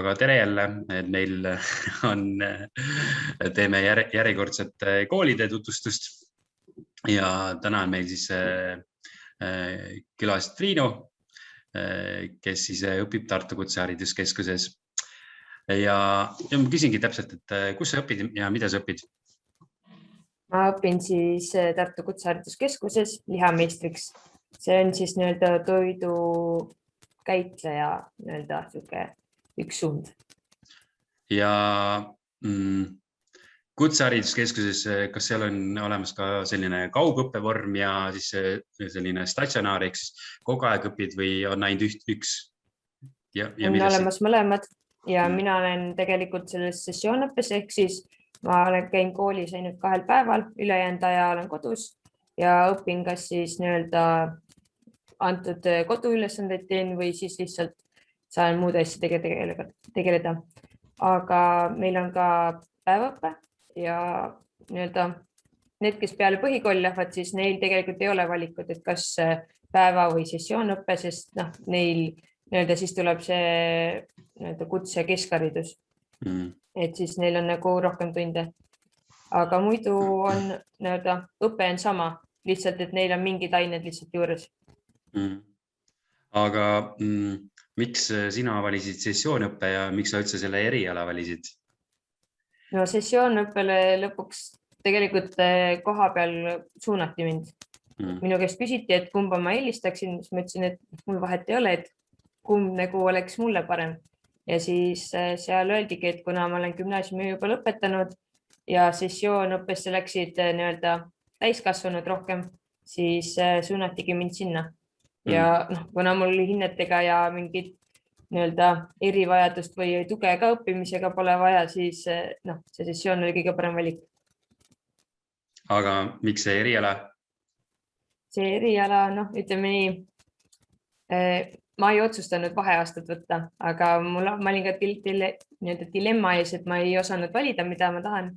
aga tere jälle, et meil on, teeme järjekordset koolide tutvustust ja täna on meil siis külas Triinu, kes siis õpib Tartu Kutsehariduskeskuses. Ja ma küsingi täpselt, et kus sa õpid ja mida sa õpid? Ma õpin siis Tartu Kutsehariduskeskuses lihameistriks. See on siis toidu käitleja üks suund. Ja Kutsehariduskeskuses, kas seal on olemas ka selline kaugõppevorm ja siis selline statsionaar, ehk siis kogu aeg õpid või on ainult üks? On olemas mõlemad ja mina olen tegelikult selles sessioonõppes, ehk siis ma käin koolis ainult 2 päeval, ülejäänud aja olen kodus ja õpin kas siis antud koduülesandeid teen või siis lihtsalt saan muude asjadega tegeleda. Aga meil on ka päevaõppe ja need, kes peale põhikooli lähevad, siis neil tegelikult ei ole valikut, et kas päeva või sessioonõppe, sest neil siis tuleb see kutse keskharidus. Et siis neil on rohkem tunde. Aga muidu on õpe on sama, lihtsalt, et neil on mingid ained lihtsalt juures. Aga miks sina valisid sessioonõppe ja miks sa üldse selle eriala valisid? No sessioonõppele lõpuks tegelikult koha peal suunati mind. Minu käest küsiti, et kumba ma eelistaksin, siis ma ütlesin, et mul vahet ei ole, et kumb oleks mulle parem. Ja siis seal öeldigi, et kuna ma olen gümnaasiumi juba lõpetanud ja sessioonõppesse läksid täiskasvanud rohkem, siis suunatigi mind sinna. Ja kuna mul hinnetega ja mingit erivajadust või tuge ka õppimisega pole vaja, siis see sessioon oli kõige parem valik. Aga miks see eriala? See eriala, ütleme nii, ma ei otsustanud vaheaastat võtta, aga ma olin ka dilemma ees, et ma ei osanud valida, mida ma tahan.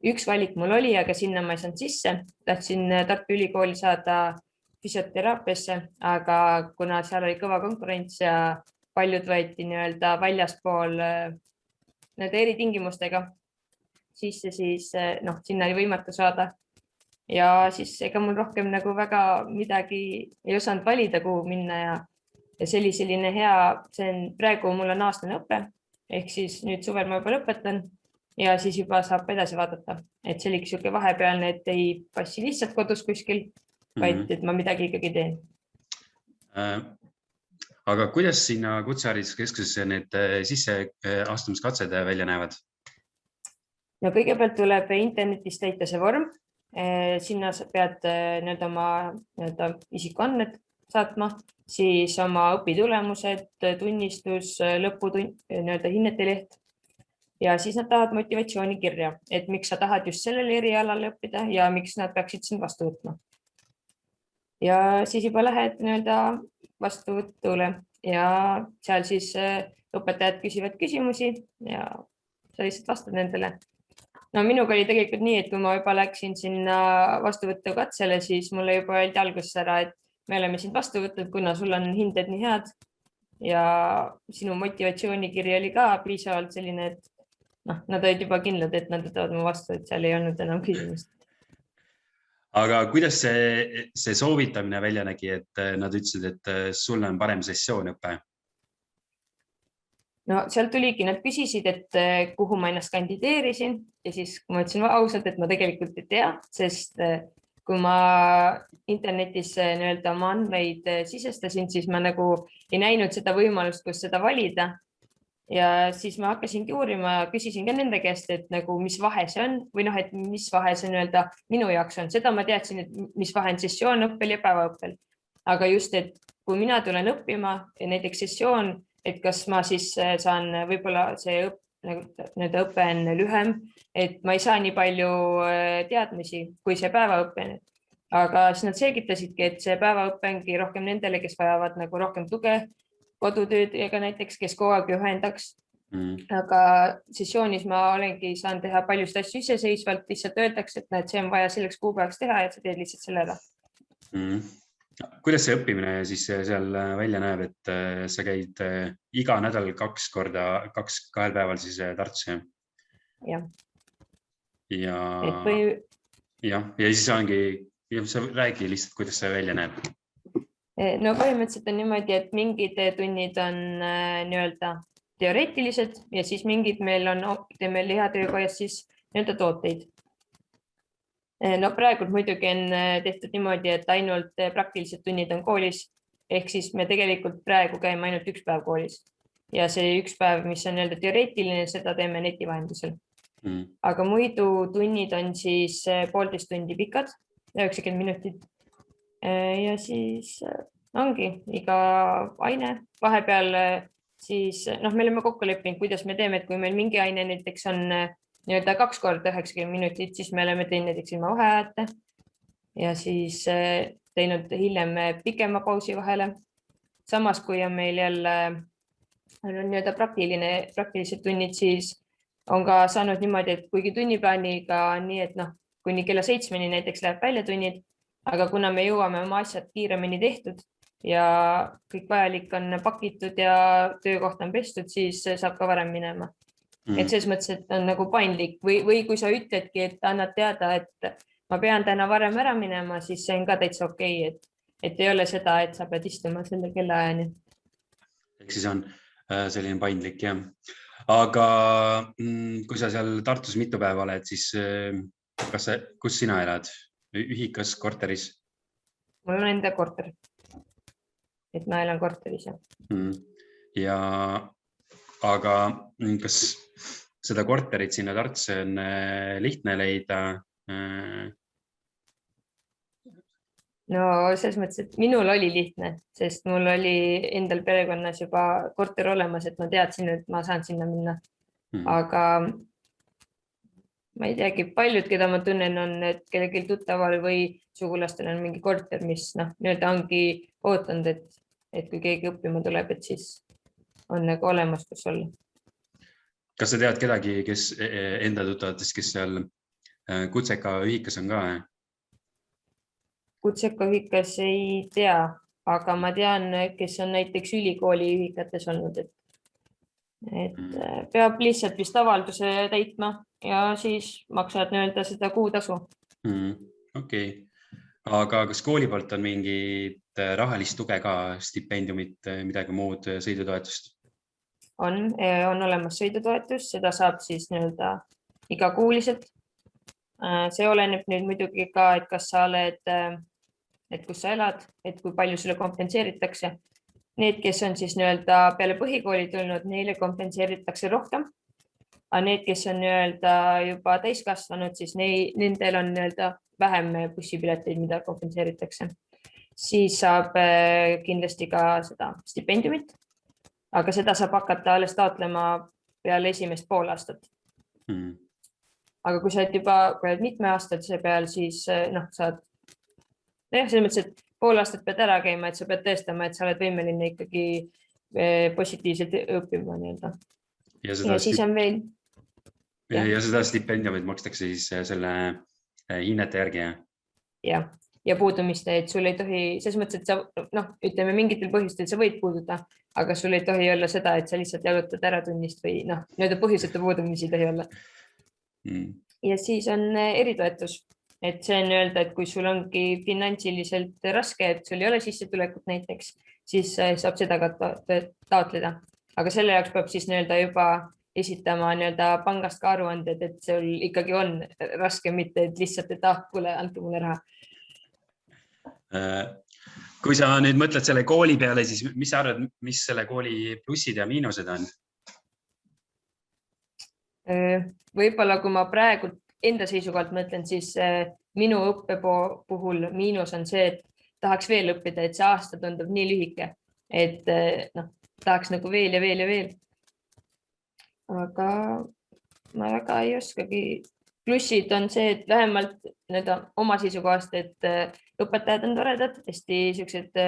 Üks valik mul oli, aga sinna ma ei saanud sisse. Tahtsin Tartu Ülikooli saada füsioteraapiasse, aga kuna seal oli kõva konkurents ja paljud võeti väljaspool eritingimustega sisse, siis sinna oli võimatu saada. Ja siis ega mul rohkem väga midagi ei osanud valida, kuhu minna ja see oli selline hea, praegu mul on aastane õpe, ehk siis nüüd suvel ma juba lõpetan ja siis juba saab edasi vaadata. Et see oli selline vahepealne, et ei passi lihtsalt kodus kuskil, vaid et ma midagi ikkagi teen. Aga kuidas sinna Kutsehariduskeskusesse need sisseastumiskatsed välja näevad? No kõigepealt tuleb internetis täita see vorm. Sinna pead oma isikuandmed saatma, siis oma õpitulemused, tunnistus, hinneteleht ja siis nad tahavad motivatsioonikirja, et miks sa tahad just sellele erialale õppida ja miks nad peaksid sind vastu võtma. Ja siis juba lähed vastuvõtule ja seal siis õpetajad küsivad küsimusi ja sa lihtsalt vastad nendele. No minuga oli tegelikult nii, et kui ma juba läksin sinna vastuvõtukatsele, siis mulle juba öeldi alguses ära, et me oleme sind vastu võtnud, kuna sul on hinded nii head ja sinu motivatsioonikiri oli ka piisavalt selline, et nad olid juba kindlad, et nad võtavad mu vastu, et seal ei olnud enam küsimust. Aga kuidas see soovitamine välja nägi, et nad ütlesid, et sul on parem sessioonõppe? No seal tuligi, nad küsisid, et kuhu ma ennast kandideerisin ja siis ma ütlesin ausalt, et ma tegelikult ei tea, sest kui ma internetis oma andmeid sisestasin, siis ma ei näinud seda võimalust, kus seda valida. Ja siis ma hakkasingi uurima ja küsisin ka nende käest, et mis vahe see on või et mis vahe see minu jaoks on. Seda ma teadsin, et mis vahe on sessioonõppel ja päevaõppel. Aga just, et kui mina tulen õppima ja näiteks sessioon, et kas ma siis saan võib-olla see õpe on lühem, et ma ei saa nii palju teadmisi kui see päevaõpe. Aga siis nad selgitasidki, et see päevaõpe ongi rohkem nendele, kes vajavad rohkem tuge, kodutööd ega näiteks, kes kogu aeg ühendaks. Aga sessioonis ma olengi saan teha paljust asju iseseisvalt, lihtsalt öeldakse, et see on vaja selleks kuupäevaks teha ja sa teed lihtsalt selle ära. kuidas see õppimine siis seal välja näeb, et sa käid iga nädal 2 korda, 2 päeval siis Tartus? Jah. Ja, ja siis ongi, sa räägi lihtsalt, kuidas see välja näeb. No põhimõtteliselt on niimoodi, et mingid tunnid on nii-öelda teoreetilised ja siis mingid meil on, teeme lihatöökojas siis nii-öelda tooteid. No praegu muidugi on tehtud niimoodi, et ainult praktilised tunnid on koolis. Ehk siis me tegelikult praegu käime ainult 1 päev koolis. Ja see 1 päev, mis on nii-öelda teoreetiline, seda teeme neti vahendusel. Aga muidu tunnid on siis 1,5 tundi pikad, 90 minutit. Ja siis ongi iga aine vahepeal siis, me oleme kokku leppinud, kuidas me teeme, et kui meil mingi aine näiteks on nii-öelda 2 korda 90 minutit, siis me oleme teinud näiteks ilma vaheajata ja siis teinud hiljem pikema pausi vahele. Samas, kui on meil jälle nii-öelda praktilised tunnid, siis on ka saanud niimoodi, et kuigi tunniplaaniga nii, et kuni kella 7-ni näiteks läheb välja tunnid, aga kuna me jõuame oma asjad kiiremini tehtud ja kõik vajalik on pakitud ja töökoht on pestud, siis saab ka varem minema. Et selles mõttes, et on nagu paindlik või kui sa ütledki, et annad teada, et ma pean täna varem ära minema, siis see on ka täitsa okei, et ei ole seda, et sa pead istuma selle kellaajani. Ehk siis on selline paindlik, jah. Aga kui sa seal Tartus mitu päeva oled, siis kus sina elad? Ühikas, korteris? Mul on enda korter. Et ma elan korteris, jah. Aga kas seda korterit sinna Tartusse on lihtne leida? No selles mõttes, et minul oli lihtne, sest mul oli endal perekonnas juba korter olemas, et ma teadsin, et ma saan sinna minna. Aga ma ei teagi, paljud, keda ma tunnen, on, et kellelgi tuttaval või sugulastel on mingi korter, mis nii-öelda ongi ootanud, et kui keegi õppima tuleb, et siis on nagu olemas, kus olla. Kas sa tead kedagi, kes enda tuttavatest, kes seal Kutseka ühikas on ka? Kutseka ühikas ei tea, aga ma tean, kes on näiteks ülikooli ühikates olnud, et peab lihtsalt vist avalduse täitma ja siis maksavad nii-öelda seda kuutasu. Okei. Aga kas kooli poolt on mingit rahalist tuge ka, stipendiumit, midagi muud, sõidutoetust? On olemas sõidutoetus, seda saab siis nii-öelda igakuuliselt. See oleneb nüüd muidugi ka, et kas sa oled, et kus sa elad, et kui palju sulle kompenseeritakse. Need, kes on siis nii-öelda peale põhikooli tulnud, neile kompenseeritakse rohkem. Aga need, kes on nii-öelda juba täiskasvanud, siis nendel on nii-öelda vähem bussipileteid, mida kompenseeritakse. Siis saab kindlasti ka seda stipendiumit, aga seda saab hakata alles taotlema peale esimest poolaastat. Aga kui sa oled juba mitmeaastase peal, siis saad selles mõttes, et pool aastat pead ära käima, et sa pead tõestama, et sa oled võimeline ikkagi positiivselt õppima nii-öelda. Ja siis on veel. Ja seda stipendiumit makstakse siis selle hinnete järgi, jah? Jah, ja puudumiste, et sul ei tohi, selles mõttes, et sa, ütleme mingitel põhjustel sa võid puududa, aga sul ei tohi olla seda, et sa lihtsalt jalutad ära tunnist või nii-öelda põhjuseta puudumisi ei tohi olla. Ja siis on eritoetus. Et see on öelda, et kui sul ongi finantsiliselt raske, et sul ei ole sissetulekut näiteks, siis saab seda ka taotleda. Aga selle jaoks peab siis nii-öelda juba esitama nii-öelda pangast ka aruanded, et sul ikkagi on raske, mitte et lihtsalt, et kuule, andke mulle raha. Kui sa nüüd mõtled selle kooli peale, siis mis sa arvad, mis selle kooli plussid ja miinused on? Võib-olla kui ma praegu enda seisukohalt mõtlen, siis minu õppe puhul miinus on see, et tahaks veel õppida, et see aasta tundub nii lühike, et tahaks nagu veel ja veel ja veel. Aga ma väga ei oskagi. Plussid on see, et vähemalt oma seisukohast, et õpetajad on toredad, hästi siuksed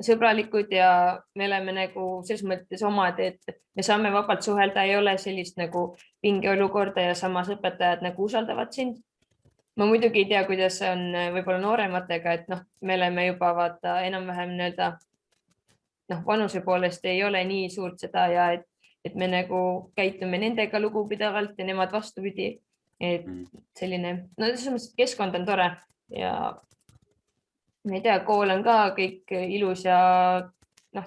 sõbralikud ja me oleme nagu selles mõttes omad, et me saame vabalt suhelda, ei ole sellist nagu pingeolukorda ja samas õpetajad nagu usaldavad sind. ma muidugi ei tea, kuidas see on võib-olla noorematega, et noh, me oleme juba vaata enam-vähem nii-öelda vanuse poolest ei ole nii suurt seda ja et me nagu käitume nendega lugupidavalt ja nemad vastupidi. Et selline, no selles mõttes keskkond on tore ja ma ei tea, kool on ka kõik ilus ja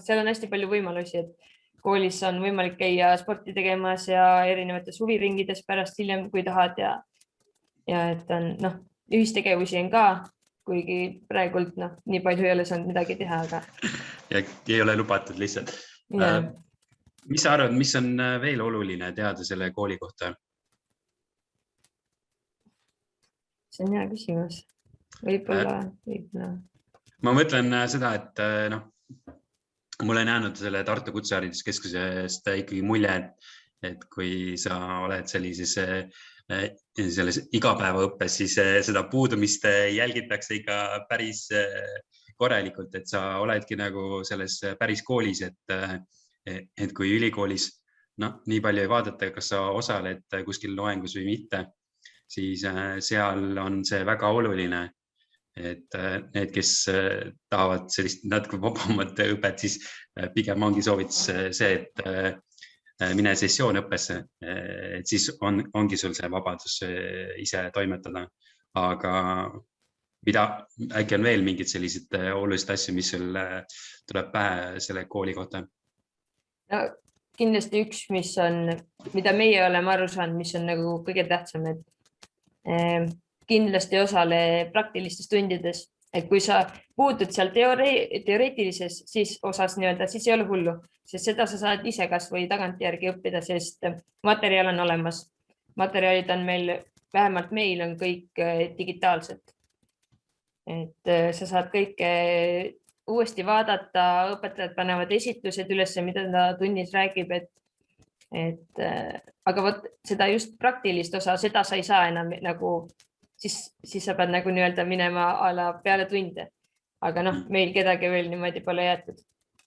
seal on hästi palju võimalusi, et koolis on võimalik käia sporti tegemas ja erinevates huviringides pärast hiljem, kui tahad ja et on ühistegevusi on ka, kuigi praegult nii palju ei ole saanud midagi teha, aga. Ja ei ole lubatud lihtsalt. Mis sa arvad, mis on veel oluline teada selle kooli kohta? See on hea küsimus. Võib-olla. Ma mõtlen seda, et mul on jäänud selle Tartu Kutsehariduskeskusest ikkagi mulje, et kui sa oled sellises igapäevaõppes, siis seda puudumist jälgitakse ikka päris korralikult, et sa oledki nagu selles päris koolis, et kui ülikoolis nii palju ei vaadata, kas sa osaled kuskil loengus või mitte, siis seal on see väga oluline, et need, kes tahavad sellist natuke vabamat õpet, siis pigem ongi soovitus see, et mine sessioonõppesse, et siis ongi sul see vabadus ise toimetada. Aga äkki on veel mingid sellised olulised asju, mis sul tuleb pähe selle kooli kohta? No, kindlasti üks, mida meie oleme aru saanud, mis on nagu kõige tähtsam, et kindlasti osale praktilistes tundides, et kui sa puutud seal teoreetilises osas siis ei ole hullu, sest seda sa saad ise kas või tagantjärgi õppida, sest materjal on olemas. Materjalid on meil, vähemalt meil on kõik digitaalsed. Et sa saad kõike uuesti vaadata, õpetajad panevad esitlused üles, mida ta tunnis räägib, aga võt seda just praktilist osa, seda sa ei saa enam siis sa pead nagu minema peale tunde. Aga meil kedagi veel niimoodi pole jäetud.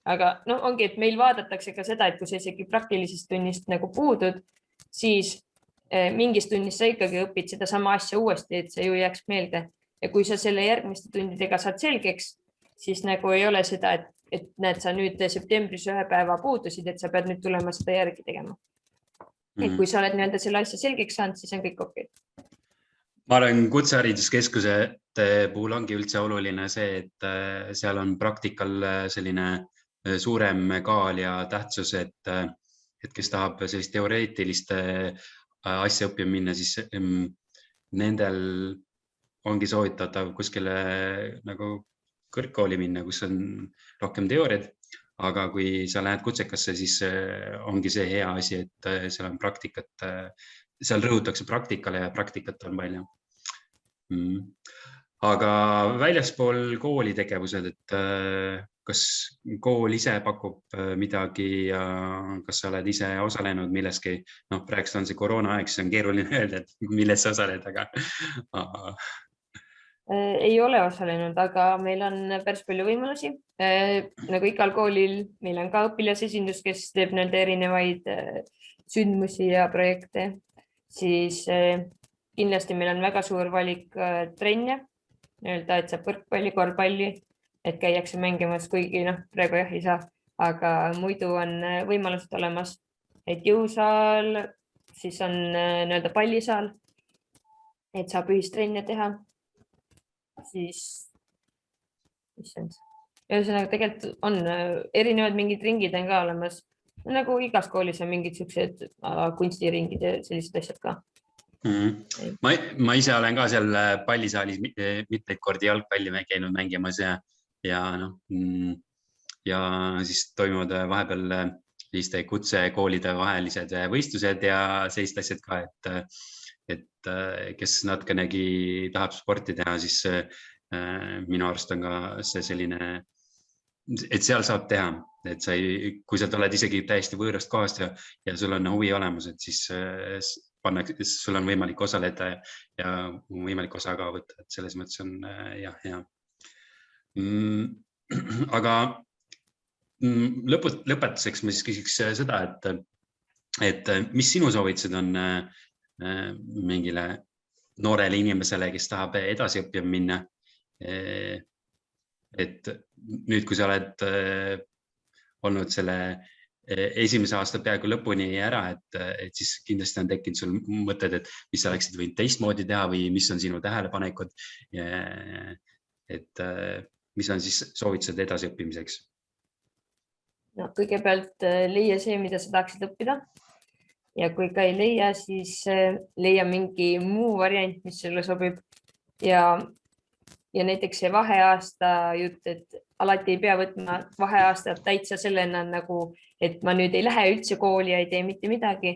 Aga ongi, et meil vaadatakse ka seda, et kui sa isegi praktilisest tunnist nagu puudud, siis mingis tunnis sa ikkagi õpid seda sama asja uuesti, et see ju jääks meelde. Ja kui sa selle järgmiste tundidega saad selgeks, siis nagu ei ole seda, et näed, sa nüüd septembris ühe päeva puudusid, et sa pead nüüd tulema seda järgi tegema. Et kui sa oled selle asja selgeks saanud, siis on kõik okei. Ma arvan, Kutsehariduskeskuse puhul ongi üldse oluline see, et seal on praktikal selline suurem kaal ja tähtsus, et kes tahab sellist teoreetilist asja õppima minna, siis nendel ongi soovitatav kuskile nagu kõrgkooli minna, kus on rohkem teooriad. Aga kui sa lähed kutsekasse, siis ongi see hea asi, et seal on praktikat, seal rõhutakse praktikale ja praktikat on palju. Aga väljaspool kooli tegevused, et kas kool ise pakub midagi ja kas sa oled ise osalenud milleski? Praegust on see koroona aeg, siis on keeruline öelda, et milles sa osaled, aga... Ei ole osalenud, aga meil on päris palju võimalusi. Nagu igal koolil, meil on ka õpilasesindus, kes teeb erinevaid sündmusi ja projekte. Siis kindlasti meil on väga suur valik trenne, et saab võrkpalli, korvpalli, et käiakse mängimas, kuigi praegu jah ei saa, aga muidu on võimalused olemas, et jõusaal, siis on pallisaal, et saab ühistrenne teha. Siis, ühesõnaga tegelikult on erinevad mingid ringid on ka olemas. Nagu igas koolis on mingid sellised kunstiringid ja sellised asjad ka. Ma ise olen ka seal pallisaalis mitmeid kordi jalgpalli käinud mängimas ja siis toimuvad vahepeal selliste kutsekoolide vahelised võistlused ja sellised asjad ka, et kes natukenegi tahab sporti teha, siis minu arust on ka see selline, et seal saab teha, et kui sa oled isegi täiesti võõrast kohast ja sul on huvi olemas, et siis sul on võimalik osaleda ja võimalik osa ka võtta, et selles mõttes on hea. Aga lõpetuseks ma siis küsiks seda, et mis sinu soovitused on mingile noorele inimesele, kes tahab edasi õppima minna. Et nüüd, kui sa oled olnud selle esimese aasta peaaegu lõpuni ära, et siis kindlasti on tekkinud sul mõtted, et mis sa oleksid võinud teistmoodi teha või mis on sinu tähelepanekud, et mis on siis soovitused edasiõppimiseks? No, kõigepealt leia see, mida sa tahaksid õppida. Ja kui ka ei leia, siis leia mingi muu variant, mis sulle sobib. Ja näiteks see vaheaasta jutt, et alati ei pea võtma vaheaasta täitsa sellena nagu, et ma nüüd ei lähe üldse kooli ja ei tee mitte midagi,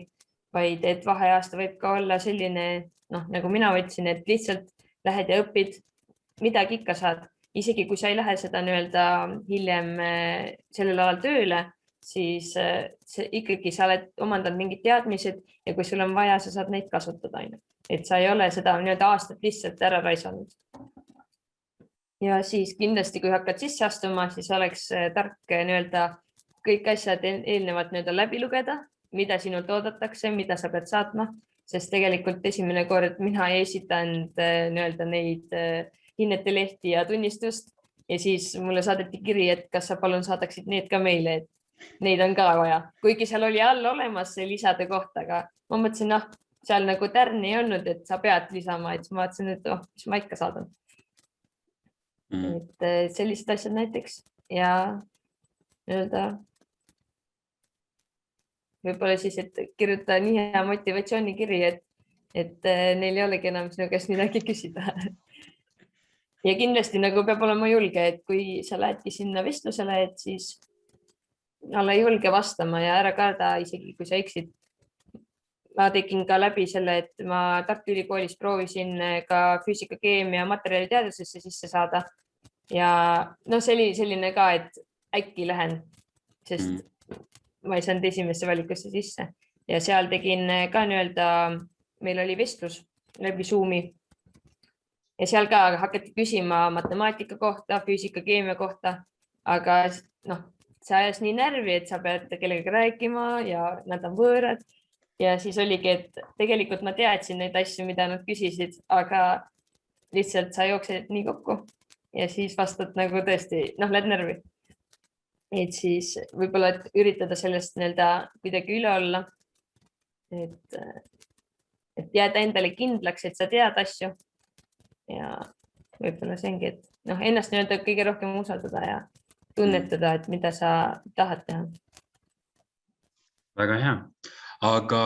vaid et vaheaasta võib ka olla selline, nagu mina võtsin, et lihtsalt lähed ja õpid, midagi ikka saad. Isegi kui sa ei lähe seda hiljem sellel alal tööle, siis ikkagi sa oled omandanud mingid teadmised ja kui sul on vaja, sa saad neid kasutada. Et sa ei ole seda aastat lihtsalt ära raisanud. Ja siis kindlasti, kui hakkad sisse astuma, siis oleks tark kõik asjad eelnevalt läbi lugeda, mida sinult oodatakse, mida sa pead saatma, sest tegelikult esimene kord mina ei esitanud neid hinnete lehti ja tunnistust ja siis mulle saadeti kiri, et kas sa palun saadaksid need ka meile, et neid on ka vaja. Kuigi seal oli all olemas see lisade kohta, aga ma mõtlesin, seal nagu tärni ei olnud, et sa pead lisama, et ma mõtlesin, et mis ma ikka saadan. Et sellised asjad näiteks ja võib-olla siis, et kirjuta nii hea motivatsioonikiri, et neil ei olegi enam sinu käest midagi küsida. Ja kindlasti peab olema julge, et kui sa lähedki sinna vestlusele, et siis olla julge vastama ja ära karda, isegi kui sa eksid. Ma tegin ka läbi selle, et ma Tartu Ülikoolis proovisin ka füüsika, keemia, materjaliteadusesse sisse saada. Ja see oli selline ka, et äkki lähen, sest ma ei saanud esimesse valikusse sisse. Ja seal tegin ka meil oli vestlus läbi Zoomi. Ja seal ka hakati küsima matemaatika kohta, füüsika, keemia kohta, aga see ajas nii närvi, et sa pead kellegagi rääkima ja nad on võõrad. Ja siis oligi, et tegelikult ma teadsin neid asju, mida nad küsisid, aga lihtsalt sa jooksed nii kokku ja siis vastad tõesti, lähed närvi. Et siis võib-olla üritada sellest kuidagi üle olla, et jääda endale kindlaks, et sa tead asju ja võib-olla see ongi, et ennast kõige rohkem usaldada ja tunnetada, et mida sa tahad teha. Väga hea. Aga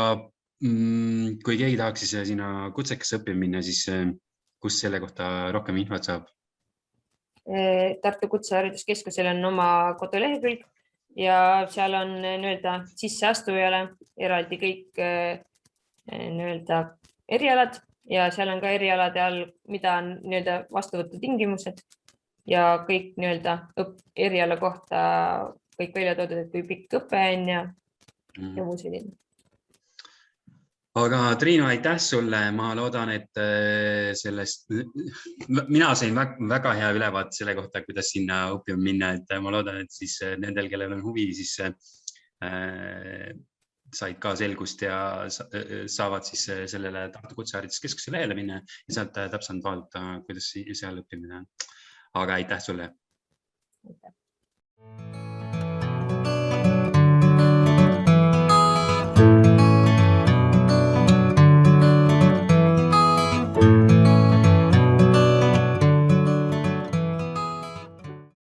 kui keegi tahaks siis sinna kutsekasse õppima minna, siis kus selle kohta rohkem infot saab? Tartu Kutsehariduskeskusel on oma kodulehekülg ja seal on sisseastujale eraldi kõik erialad ja seal on ka erialade all, mida on vastuvõtu tingimused ja kõik eriala kohta kõik välja toodud, et kui pikk õpe on ja muu selline. Aga Triinu, aitäh sulle. Ma loodan, et mina sain väga hea ülevaate selle kohta, kuidas sinna õppima minna. Et ma loodan, et siis nendel, kellel on huvi, siis said ka selgust ja saavad siis sellele Tartu Kutsehariduskeskuse lehele minna ja sealt täpselt vaadata, kuidas seal õppimine on. Aga aitäh sulle. Aitäh.